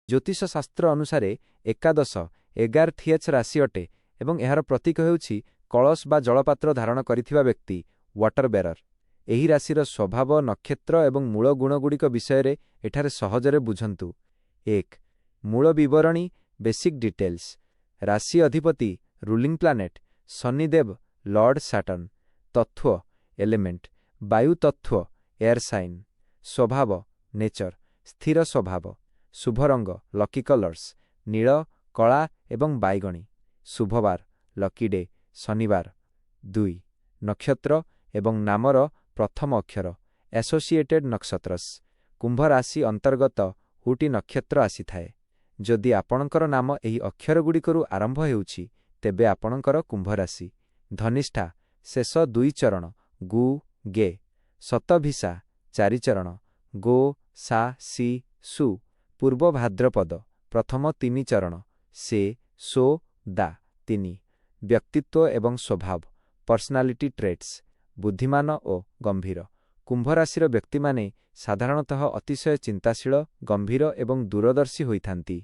ଜ୍ୟୋତିଷ ଶାସ୍ତ୍ର ଅନୁସାରେ ଏକାଦଶ 11th ରାଶି ଅଟେ ଏବଂ ଏହାର ପ୍ରତୀକ ହେଉଛି କଳସ ବା ଜଳପାତ୍ର ଧାରଣ କରିଥିବା ବ୍ୟକ୍ତି ୱାଟର ବେରର। ଏହି ରାଶିର ସ୍ୱଭାବ, ନକ୍ଷତ୍ର ଏବଂ ମୂଳ ଗୁଣଗୁଡ଼ିକ ବିଷୟରେ ଏଠାରେ ସହଜରେ ବୁଝନ୍ତୁ। 1. ମୂଳ ବିବରଣୀ ବେସିକ୍ ଡିଟେଲ୍ସ। ରାଶି ଅଧିପତି ruling planet Shanidev lord Saturn. ତତ୍ତ୍ୱ ଏଲିମେଣ୍ଟ ବାୟୁ ତତ୍ତ୍ୱ ଏୟାର ସାଇନ୍। ସ୍ୱଭାବ ନେଚର ସ୍ଥିର ସ୍ୱଭାବ। ଶୁଭ ରଙ୍ଗ ଲକି କଲର୍ସ ନୀଳ, କଳା ଏବଂ ବାଇଗଣୀ। ଶୁଭବାର ଲକି ଡେ ଶନିବାର। 2. ନକ୍ଷତ୍ର ଏବଂ ନାମର ପ୍ରଥମ ଅକ୍ଷର ଆସୋସିଏଟେଡ୍ ନକ୍ଷତ୍ରସ୍। କୁମ୍ଭ ରାଶି ଅନ୍ତର୍ଗତ ହୁଟି ନକ୍ଷତ୍ର ଆସିଥାଏ। ଯଦି ଆପଣଙ୍କର ନାମ ଏହି ଅକ୍ଷରଗୁଡ଼ିକରୁ ଆରମ୍ଭ ହେଉଛି ତେବେ ଆପଣଙ୍କର କୁମ୍ଭ ରାଶି। ଧନିଷ୍ଠା ଶେଷ 2 ଚରଣ ଗୁ ଗେ। ଶତଭିସା 4 ଚରଣ ଗୋ ସା ସି ସୁ। ପୂର୍ବ ଭାଦ୍ରପଦ ପ୍ରଥମ 3 ଚରଣ ସେ ସୋ ଦା 3। ବ୍ୟକ୍ତିତ୍ୱ ଏବଂ ସ୍ୱଭାବ ପର୍ସନାଲିଟି ଟ୍ରେଟ୍ସ ବୁଦ୍ଧିମାନ ଓ ଗମ୍ଭୀର। କୁମ୍ଭ ରାଶିର ବ୍ୟକ୍ତିମାନେ ସାଧାରଣତଃ ଅତିଶୟ ଚିନ୍ତାଶୀଳ, ଗମ୍ଭୀର ଏବଂ ଦୂରଦର୍ଶୀ ହୋଇଥାନ୍ତି।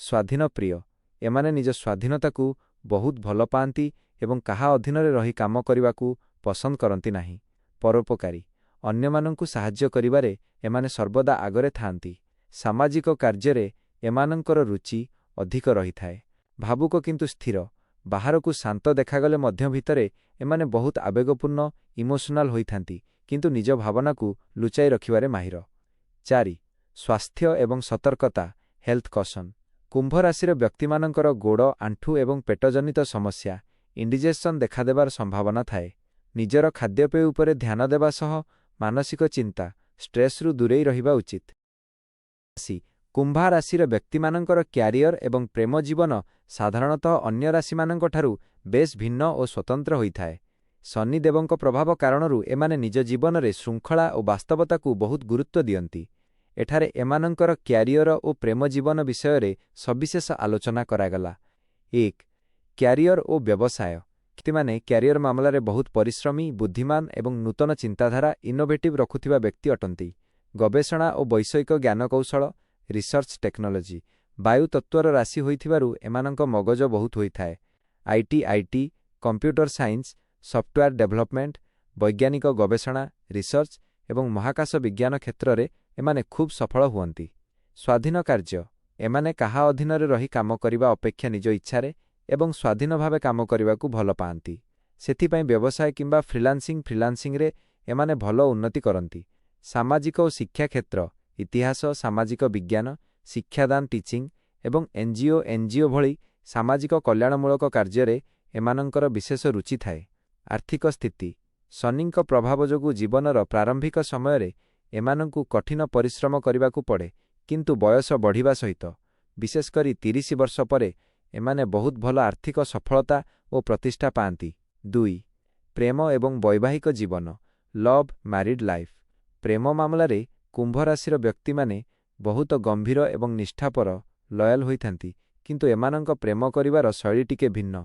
ସ୍ୱାଧୀନ ପ୍ରିୟ ଏମାନେ ନିଜ ସ୍ୱାଧୀନତାକୁ ବହୁତ ଭଲ ପାଆନ୍ତି ଏବଂ କାହା ଅଧୀନରେ ରହି କାମ କରିବାକୁ ପସନ୍ଦ କରନ୍ତି ନାହିଁ। ପରୋପକାରୀ ଅନ୍ୟମାନଙ୍କୁ ସାହାଯ୍ୟ କରିବାରେ ଏମାନେ ସର୍ବଦା ଆଗରେ ଥାଆନ୍ତି। ସାମାଜିକ କାର୍ଯ୍ୟରେ ଏମାନଙ୍କର ରୁଚି ଅଧିକ ରହିଥାଏ। ଭାବୁକ କିନ୍ତୁ ସ୍ଥିର, ବାହାରକୁ ଶାନ୍ତ ଦେଖାଗଲେ ମଧ୍ୟ ଭିତରେ ଏମାନେ ବହୁତ ଆବେଗପୂର୍ଣ୍ଣ ଇମୋସନାଲ ହୋଇଥାନ୍ତି କିନ୍ତୁ ନିଜ ଭାବନାକୁ ଲୁଚାଇ ରଖିବାରେ ମାହିର। 4. ସ୍ୱାସ୍ଥ୍ୟ ଏବଂ ସତର୍କତା ହେଲ୍ଥ କସନ୍। କୁମ୍ଭ ରାଶିର ବ୍ୟକ୍ତିମାନଙ୍କର ଗୋଡ଼, ଆଣ୍ଠୁ ଏବଂ ପେଟଜନିତ ସମସ୍ୟା ଇଣ୍ଡିଜେସନ୍ ଦେଖାଦେବାର ସମ୍ଭାବନା ଥାଏ। ନିଜର ଖାଦ୍ୟପେୟ ଉପରେ ଧ୍ୟାନ ଦେବା ସହ ମାନସିକ ଚିନ୍ତା ଷ୍ଟ୍ରେସ୍ରୁ ଦୂରେଇ ରହିବା ଉଚିତ। କୁମ୍ଭ ରାଶିର ବ୍ୟକ୍ତିମାନଙ୍କର କ୍ୟାରିୟର ଏବଂ ପ୍ରେମ ଜୀବନ ସାଧାରଣତଃ ଅନ୍ୟ ରାଶିମାନଙ୍କଠାରୁ ବେଶ୍ ଭିନ୍ନ ଓ ସ୍ୱତନ୍ତ୍ର ହୋଇଥାଏ। ଶନିଦେବଙ୍କ ପ୍ରଭାବ କାରଣରୁ ଏମାନେ ନିଜ ଜୀବନରେ ଶୃଙ୍ଖଳା ଓ ବାସ୍ତବତାକୁ ବହୁତ ଗୁରୁତ୍ୱ ଦିଅନ୍ତି। ଏଠାରେ ଏମାନଙ୍କର କ୍ୟାରିୟର ଓ ପ୍ରେମ ଜୀବନ ବିଷୟରେ ସବିଶେଷ ଆଲୋଚନା କରାଗଲା। 1. କ୍ୟାରିୟର ଓ ବ୍ୟବସାୟ। ବ୍ୟକ୍ତିମାନେ କ୍ୟାରିୟର ମାମଲାରେ ବହୁତ ପରିଶ୍ରମୀ, ବୁଦ୍ଧିମାନ ଏବଂ ନୂତନ ଚିନ୍ତାଧାରା ଇନୋଭେଟିଭ୍ ରଖୁଥିବା ବ୍ୟକ୍ତି ଅଟନ୍ତି। ଗବେଷଣା ଓ ବୈଷୟିକ ଜ୍ଞାନକୌଶଳ ରିସର୍ଚ୍ଚ ଟେକ୍ନୋଲୋଜି ବାୟୁ ତତ୍ତ୍ୱର ରାଶି ହୋଇଥିବାରୁ ଏମାନଙ୍କ ମଗଜ ବହୁତ ହୋଇଥାଏ। IT computer science, software development, ବୈଜ୍ଞାନିକ ଗବେଷଣା ରିସର୍ଚ୍ଚ ଏବଂ ମହାକାଶ ବିଜ୍ଞାନ କ୍ଷେତ୍ରରେ ଏମାନେ ଖୁବ୍ ସଫଳ ହୁଅନ୍ତି। ସ୍ୱାଧୀନ କାର୍ଯ୍ୟ ଏମାନେ କାହା ଅଧୀନରେ ରହି କାମ କରିବା ଅପେକ୍ଷା ନିଜ ଇଚ୍ଛାରେ ଏବଂ ସ୍ୱାଧୀନ ଭାବେ କାମ କରିବାକୁ ଭଲ ପାଆନ୍ତି। ସେଥିପାଇଁ ବ୍ୟବସାୟ କିମ୍ବା ଫ୍ରିଲାନ୍ସିଂରେ ଏମାନେ ଭଲ ଉନ୍ନତି କରନ୍ତି। ସାମାଜିକ ଓ ଶିକ୍ଷା କ୍ଷେତ୍ର ଇତିହାସ, ସାମାଜିକ ବିଜ୍ଞାନ, ଶିକ୍ଷାଦାନ ଟିଚିଂ ଏବଂ ଏନ୍ଜିଓ ଭଳି ସାମାଜିକ କଲ୍ୟାଣମୂଳକ କାର୍ଯ୍ୟରେ ଏମାନଙ୍କର ବିଶେଷ ରୁଚି ଥାଏ। ଆର୍ଥିକ ସ୍ଥିତି ଶନିଙ୍କ ପ୍ରଭାବ ଯୋଗୁଁ ଜୀବନର ପ୍ରାରମ୍ଭିକ ସମୟରେ ଏମାନଙ୍କୁ କଠିନ ପରିଶ୍ରମ କରିବାକୁ ପଡ଼େ କିନ୍ତୁ ବୟସ ବଢ଼ିବା ସହିତ ବିଶେଷ କରି 30 ବର୍ଷ ପରେ ଏମାନେ ବହୁତ ଭଲ ଆର୍ଥିକ ସଫଳତା ଓ ପ୍ରତିଷ୍ଠା ପାଆନ୍ତି। 2. ପ୍ରେମ ଏବଂ ବୈବାହିକ ଜୀବନ ଲଭ୍ ମ୍ୟାରିଡ୍ ଲାଇଫ୍। ପ୍ରେମ ମାମଲାରେ କୁମ୍ଭ ରାଶିର ବ୍ୟକ୍ତିମାନେ ବହୁତ ଗମ୍ଭୀର ଏବଂ ନିଷ୍ଠାପର ଲୟାଲ ହୋଇଥାନ୍ତି କିନ୍ତୁ ଏମାନଙ୍କ ପ୍ରେମ କରିବାର ଶୈଳୀ ଟିକେ ଭିନ୍ନ।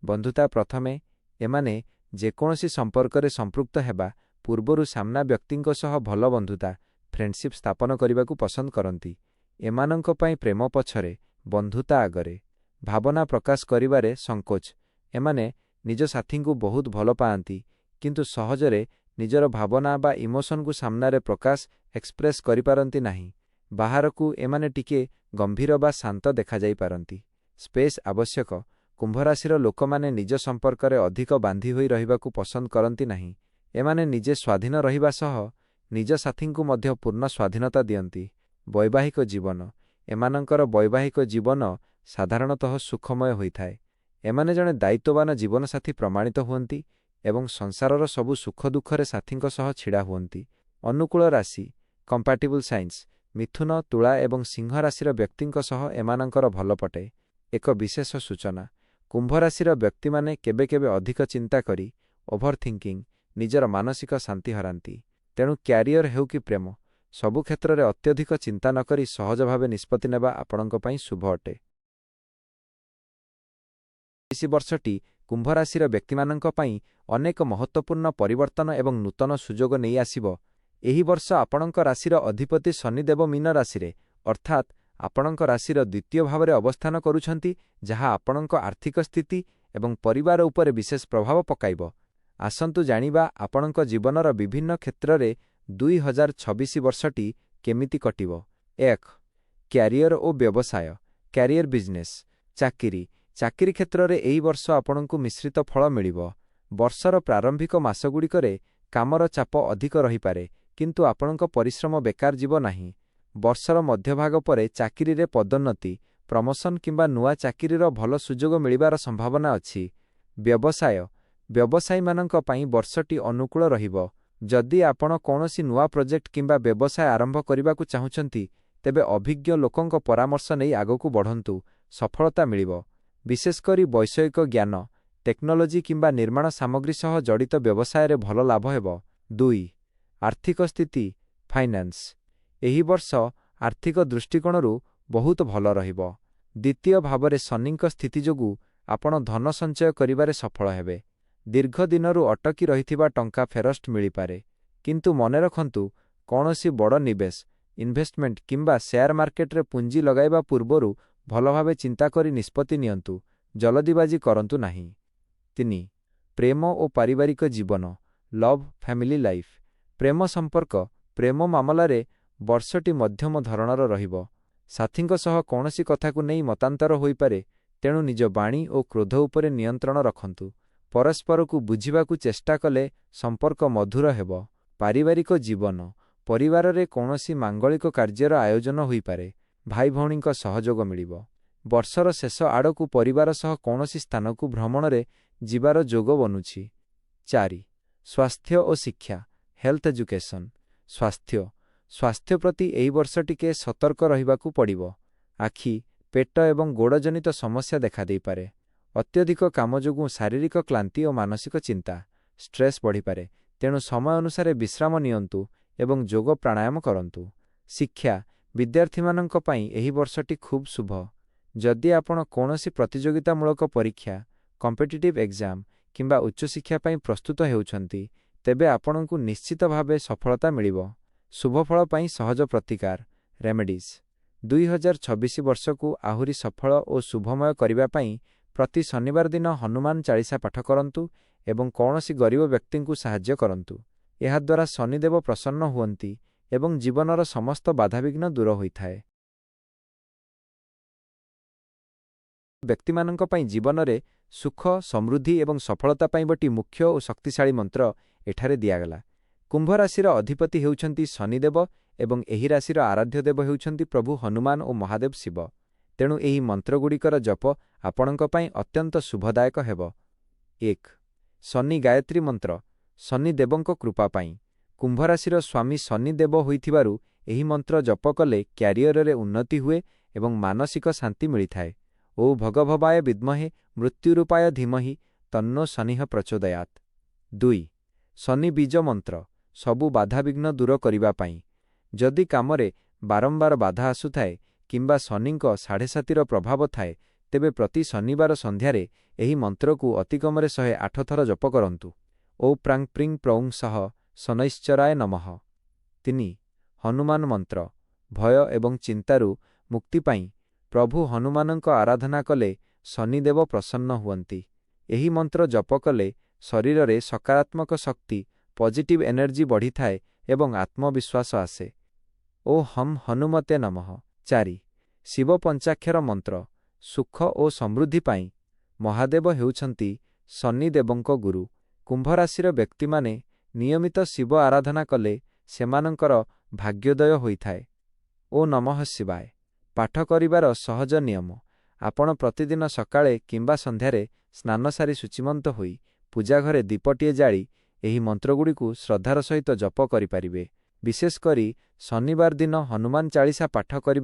ବନ୍ଧୁତା ପ୍ରଥମେ ଏମାନେ ଯେକୌଣସି ସମ୍ପର୍କରେ ସମ୍ପୃକ୍ତ ହେବା ପୂର୍ବରୁ ସାମ୍ନା ବ୍ୟକ୍ତିଙ୍କ ସହ ଭଲ ବନ୍ଧୁତା ଫ୍ରେଣ୍ଡସିପ୍ ସ୍ଥାପନ କରିବାକୁ ପସନ୍ଦ କରନ୍ତି। ଏମାନଙ୍କ ପାଇଁ ପ୍ରେମ ପଛରେ ବନ୍ଧୁତା ଆଗରେ। ଭାବନା ପ୍ରକାଶ କରିବାରେ ସଂକୋଚ ଏମାନେ ନିଜ ସାଥୀଙ୍କୁ ବହୁତ ଭଲ ପାଆନ୍ତି କିନ୍ତୁ ସହଜରେ ନିଜର ଭାବନା ବା ଇମୋସନକୁ ସାମ୍ନାରେ ଏକ୍ସପ୍ରେସ୍ କରିପାରନ୍ତି ନାହିଁ। ବାହାରକୁ ଏମାନେ ଟିକେ ଗମ୍ଭୀର ବା ଶାନ୍ତ ଦେଖାଯାଇପାରନ୍ତି। ସ୍ପେସ୍ ଆବଶ୍ୟକ କୁମ୍ଭ ରାଶିର ଲୋକମାନେ ନିଜ ସମ୍ପର୍କରେ ଅଧିକ ବାନ୍ଧି ହୋଇ ରହିବାକୁ ପସନ୍ଦ କରନ୍ତି ନାହିଁ। ଏମାନେ ନିଜେ ସ୍ୱାଧୀନ ରହିବା ସହ ନିଜ ସାଥୀଙ୍କୁ ମଧ୍ୟ ପୂର୍ଣ୍ଣ ସ୍ୱାଧୀନତା ଦିଅନ୍ତି। ବୈବାହିକ ଜୀବନ ଏମାନଙ୍କର ବୈବାହିକ ଜୀବନ ସାଧାରଣତଃ ସୁଖମୟ ହୋଇଥାଏ। ଏମାନେ ଜଣେ ଦାୟିତ୍ୱବାନ ଜୀବନସାଥୀ ପ୍ରମାଣିତ ହୁଅନ୍ତି ଏବଂ ସଂସାରର ସବୁ ସୁଖ ଦୁଃଖରେ ସାଥୀଙ୍କ ସହ ଛିଡ଼ା ହୁଅନ୍ତି। ଅନୁକୂଳ ରାଶି କମ୍ପାଟିବୁଲ ସାଇନ୍ସ ମିଥୁନ, ତୁଳା ଏବଂ ସିଂହ ରାଶିର ବ୍ୟକ୍ତିଙ୍କ ସହ ଏମାନଙ୍କର ଭଲ ପଟେ। ଏକ ବିଶେଷ ସୂଚନା କୁମ୍ଭ ରାଶିର ବ୍ୟକ୍ତିମାନେ କେବେ କେବେ ଅଧିକ ଚିନ୍ତା କରି ଓଭରଥିଙ୍କିଂ ନିଜର ମାନସିକ ଶାନ୍ତି ହରାନ୍ତି। ତେଣୁ କ୍ୟାରିୟର ହେଉ କି ପ୍ରେମ ସବୁ କ୍ଷେତ୍ରରେ ଅତ୍ୟଧିକ ଚିନ୍ତା ନ କରି ସହଜ ଭାବେ ନିଷ୍ପତ୍ତି ନେବା ଆପଣଙ୍କ ପାଇଁ ଶୁଭ ଅଟେ। 20 ବର୍ଷଟି କୁମ୍ଭ ରାଶିର ବ୍ୟକ୍ତିମାନଙ୍କ ପାଇଁ ଅନେକ ମହତ୍ତ୍ୱପୂର୍ଣ୍ଣ ପରିବର୍ତ୍ତନ ଏବଂ ନୂତନ ସୁଯୋଗ ନେଇ ଆସିବ। ଏହି ବର୍ଷ ଆପଣଙ୍କ ରାଶିର ଅଧିପତି ଶନିଦେବ ମୀନ ରାଶିରେ ଅର୍ଥାତ୍ ଆପଣଙ୍କ ରାଶିର ଦ୍ୱିତୀୟ ଭାବରେ ଅବସ୍ଥାନ କରୁଛନ୍ତି, ଯାହା ଆପଣଙ୍କ ଆର୍ଥିକ ସ୍ଥିତି ଏବଂ ପରିବାର ଉପରେ ବିଶେଷ ପ୍ରଭାବ ପକାଇବ। ଆସନ୍ତୁ ଜାଣିବା ଆପଣଙ୍କ ଜୀବନର ବିଭିନ୍ନ କ୍ଷେତ୍ରରେ 2026 ବର୍ଷଟି କେମିତି କଟିବ। 1. କ୍ୟାରିୟର ଓ ବ୍ୟବସାୟ। Career business. ଚାକିରି କ୍ଷେତ୍ରରେ ଏହି ବର୍ଷ ଆପଣଙ୍କୁ ମିଶ୍ରିତ ଫଳ ମିଳିବ। ବର୍ଷର ପ୍ରାରମ୍ଭିକ ମାସଗୁଡ଼ିକରେ କାମର ଚାପ ଅଧିକ ରହିପାରେ, କିନ୍ତୁ ଆପଣଙ୍କ ପରିଶ୍ରମ ବେକାର ଯିବ ନାହିଁ। ବର୍ଷର ମଧ୍ୟଭାଗ ପରେ ଚାକିରିରେ ପଦୋନ୍ନତି, ପ୍ରମୋସନ୍ କିମ୍ବା ନୂଆ ଚାକିରିର ଭଲ ସୁଯୋଗ ମିଳିବାର ସମ୍ଭାବନା ଅଛି। ବ୍ୟବସାୟୀମାନଙ୍କ ପାଇଁ ବର୍ଷଟି ଅନୁକୂଳ ରହିବ। ଯଦି ଆପଣ କୌଣସି ନୂଆ ପ୍ରୋଜେକ୍ଟ କିମ୍ବା ବ୍ୟବସାୟ ଆରମ୍ଭ କରିବାକୁ ଚାହୁଁଛନ୍ତି, ତେବେ ଅଭିଜ୍ଞ ଲୋକଙ୍କ ପରାମର୍ଶ ନେଇ ଆଗକୁ ବଢ଼ନ୍ତୁ। ସଫଳତା ମିଳିବ। ବିଶେଷକରି ବୈଷୟିକ ଜ୍ଞାନ, ଟେକ୍ନୋଲୋଜି କିମ୍ବା ନିର୍ମାଣ ସାମଗ୍ରୀ ସହ ଜଡ଼ିତ ବ୍ୟବସାୟରେ ଭଲ ଲାଭ ହେବ। 2. ଆର୍ଥିକ ସ୍ଥିତି ଫାଇନାନ୍ସ। ଏହି ବର୍ଷ ଆର୍ଥିକ ଦୃଷ୍ଟିକୋଣରୁ ବହୁତ ଭଲ ରହିବ। ଦ୍ୱିତୀୟ ଭାବରେ ଶନିଙ୍କ ସ୍ଥିତି ଯୋଗୁଁ ଆପଣ ଧନ ସଞ୍ଚୟ କରିବାରେ ସଫଳ ହେବେ। ଦୀର୍ଘ ଦିନରୁ ଅଟକି ରହିଥିବା ଟଙ୍କା ଫେରସ୍ତ ମିଳିପାରେ। କିନ୍ତୁ ମନେ ରଖନ୍ତୁ, କୌଣସି ବଡ଼ ନିବେଶ, ଇନଭେଷ୍ଟମେଣ୍ଟ କିମ୍ବା ସେୟାର ମାର୍କେଟରେ ପୁଞ୍ଜି ଲଗାଇବା ପୂର୍ବରୁ ଭଲ ଭାବେ ଚିନ୍ତା କରି ନିଷ୍ପତ୍ତି ନିଅନ୍ତୁ। ଜଲଦିବାଜି କରନ୍ତୁ ନାହିଁ। 3. ପ୍ରେମ ଓ ପାରିବାରିକ ଜୀବନ। Love family life. ପ୍ରେମ ସମ୍ପର୍କ। ପ୍ରେମ ମାମଲାରେ ବର୍ଷଟି ମଧ୍ୟମ ଧରଣର ରହିବ। ସାଥୀଙ୍କ ସହ କୌଣସି କଥାକୁ ନେଇ ମତାନ୍ତର ହୋଇପାରେ, ତେଣୁ ନିଜ ବାଣୀ ଓ କ୍ରୋଧ ଉପରେ ନିୟନ୍ତ୍ରଣ ରଖନ୍ତୁ। ପରସ୍ପରକୁ ବୁଝିବାକୁ ଚେଷ୍ଟା କଲେ ସମ୍ପର୍କ ମଧୁର ହେବ। ପାରିବାରିକ ଜୀବନ। ପରିବାରରେ କୌଣସି ମାଙ୍ଗଳିକ କାର୍ଯ୍ୟର ଆୟୋଜନ ହୋଇପାରେ। ଭାଇ ଭଉଣୀଙ୍କ ସହଯୋଗ ମିଳିବ। ବର୍ଷର ଶେଷ ଆଡ଼କୁ ପରିବାର ସହ କୌଣସି ସ୍ଥାନକୁ ଭ୍ରମଣରେ ଯିବାର ଯୋଗ ବନୁଛି। 4. ସ୍ୱାସ୍ଥ୍ୟ ଓ ଶିକ୍ଷା। Health education. ସ୍ୱାସ୍ଥ୍ୟ ପ୍ରତି ଏହି ବର୍ଷ ଟିକେ ସତର୍କ ରହିବାକୁ ପଡ଼ିବ। ଆଖି, ପେଟ ଏବଂ ଗୋଡ଼ଜନିତ ସମସ୍ୟା ଦେଖାଦେଇପାରେ। ଅତ୍ୟଧିକ କାମ ଯୋଗୁଁ ଶାରୀରିକ କ୍ଳାନ୍ତି ଓ ମାନସିକ ଚିନ୍ତା, ଷ୍ଟ୍ରେସ୍ ବଢ଼ିପାରେ, ତେଣୁ ସମୟ ଅନୁସାରେ ବିଶ୍ରାମ ନିଅନ୍ତୁ ଏବଂ ଯୋଗ ପ୍ରାଣାୟାମ କରନ୍ତୁ। ଶିକ୍ଷା। ବିଦ୍ୟାର୍ଥୀମାନଙ୍କ ପାଇଁ ଏହି ବର୍ଷଟି ଖୁବ୍ ଶୁଭ। ଯଦି ଆପଣ କୌଣସି ପ୍ରତିଯୋଗିତାମୂଳକ ପରୀକ୍ଷା, କମ୍ପିଟିଟିଭ୍ ଏକ୍ଜାମ୍ କିମ୍ବା ଉଚ୍ଚଶିକ୍ଷା ପାଇଁ ପ୍ରସ୍ତୁତ ହେଉଛନ୍ତି, ତେବେ ଆପଣଙ୍କୁ ନିଶ୍ଚିତ ଭାବେ ସଫଳତା ମିଳିବ। ଶୁଭଫଳ ପାଇଁ ସହଜ ପ୍ରତିକାର, ରେମେଡିଜ୍। 2026 ବର୍ଷକୁ ଆହୁରି ସଫଳ ଓ ଶୁଭମୟ କରିବା ପାଇଁ ପ୍ରତି ଶନିବାର ଦିନ ହନୁମାନ ଚାଳିଶା ପାଠ କରନ୍ତୁ ଏବଂ କୌଣସି ଗରିବ ବ୍ୟକ୍ତିଙ୍କୁ ସାହାଯ୍ୟ କରନ୍ତୁ। ଏହାଦ୍ୱାରା ଶନିଦେବ ପ୍ରସନ୍ନ ହୁଅନ୍ତି ଏବଂ ଜୀବନର ସମସ୍ତ ବାଧାବିଘ୍ନ ଦୂର ହୋଇଥାଏ। ବ୍ୟକ୍ତିମାନଙ୍କ ପାଇଁ ଜୀବନରେ ସୁଖ, ସମୃଦ୍ଧି ଏବଂ ସଫଳତା ପାଇଁ ଗୋଟି ମୁଖ୍ୟ ଓ ଶକ୍ତିଶାଳୀ ମନ୍ତ୍ର ଏଠାରେ ଦିଆଗଲା। କୁମ୍ଭ ରାଶିର ଅଧିପତି ହେଉଛନ୍ତି ଶନିଦେବ ଏବଂ ଏହି ରାଶିର ଆରାଧ୍ୟ ଦେବ ହେଉଛନ୍ତି ପ୍ରଭୁ ହନୁମାନ ଓ ମହାଦେବ ଶିବ। ତେଣୁ ଏହି ମନ୍ତ୍ରଗୁଡ଼ିକର ଜପ ଆପଣଙ୍କ ପାଇଁ ଅତ୍ୟନ୍ତ ଶୁଭଦାୟକ ହେବ। 1. ଶନି ଗାୟତ୍ରୀ ମନ୍ତ୍ର। ଶନିଦେବଙ୍କ କୃପା ପାଇଁ। କୁମ୍ଭ ରାଶିର ସ୍ୱାମୀ ଶନିଦେବ ହୋଇଥିବାରୁ ଏହି ମନ୍ତ୍ର ଜପ କଲେ କ୍ୟାରିୟରରେ ଉନ୍ନତି ହୁଏ ଏବଂ ମାନସିକ ଶାନ୍ତି ମିଳିଥାଏ। ଓ ଭଗଭବାୟ ବିଦ୍ମହେ ମୃତ୍ୟୁରୂପାୟ ଧୀମହି ତନ୍ନୋ ଶନିଃ ପ୍ରଚୋଦୟାତ୍। 2. ଶନି ବୀଜ ମନ୍ତ୍ର। ସବୁ ବାଧାବିଘ୍ନ ଦୂର କରିବା ପାଇଁ। ଯଦି କାମରେ ବାରମ୍ବାର ବାଧା ଆସୁଥାଏ କିମ୍ବା ଶନିଙ୍କ 7.5ର ପ୍ରଭାବ ଥାଏ, ତେବେ ପ୍ରତି ଶନିବାର ସନ୍ଧ୍ୟାରେ ଏହି ମନ୍ତ୍ରକୁ ଅତିକମରେ 108 ଥର ଜପ କରନ୍ତୁ। ଓ ପ୍ରାଂ ପ୍ରିଂ ପ୍ରଉଂ ସହ ଶନୈଶ୍ଚରାୟ ନମଃ। 3. ହନୁମାନ ମନ୍ତ୍ର। ଭୟ ଏବଂ ଚିନ୍ତାରୁ ମୁକ୍ତି ପାଇଁ ପ୍ରଭୁ ହନୁମାନଙ୍କ ଆରାଧନା କଲେ ଶନିଦେବ ପ୍ରସନ୍ନ ହୁଅନ୍ତି। ଏହି ମନ୍ତ୍ର ଜପ କଲେ ଶରୀରରେ ସକାରାତ୍ମକ ଶକ୍ତି, ପଜିଟିଭ୍ ଏନର୍ଜି ବଢ଼ିଥାଏ ଏବଂ ଆତ୍ମବିଶ୍ୱାସ ଆସେ। ଓ ହମ୍ ହନୁମତେ ନମଃ। 4. ଶିବ ପଞ୍ଚାକ୍ଷର ମନ୍ତ୍ର। ସୁଖ ଓ ସମୃଦ୍ଧି ପାଇଁ। ମହାଦେବ ହେଉଛନ୍ତି ଶନିଦେବଙ୍କ ଗୁରୁ। କୁମ୍ଭ ରାଶିର ବ୍ୟକ୍ତିମାନେ ନିୟମିତ ଶିବ ଆରାଧନା କଲେ ସେମାନଙ୍କର ଭାଗ୍ୟୋଦୟ ହୋଇଥାଏ। ଓ ନମଃ ଶିବାୟ ପାଠ କରିବାର ସହଜ ନିୟମ। ଆପଣ ପ୍ରତିଦିନ ସକାଳେ କିମ୍ବା ସନ୍ଧ୍ୟାରେ ସ୍ନାନ ସାରି ଶୁଚିମନ୍ତ ହୋଇ ପୂଜାଘରେ ଦୀପଟିଏ ଜାଳି ଏହି ମନ୍ତ୍ରଗୁଡ଼ିକୁ ଶ୍ରଦ୍ଧାର ସହିତ ଜପ କରିପାରିବେ। ବିଶେଷ କରି ଶନିବାର ଦିନ ହନୁମାନ ଚାଳିଶା ପାଠ କରିବା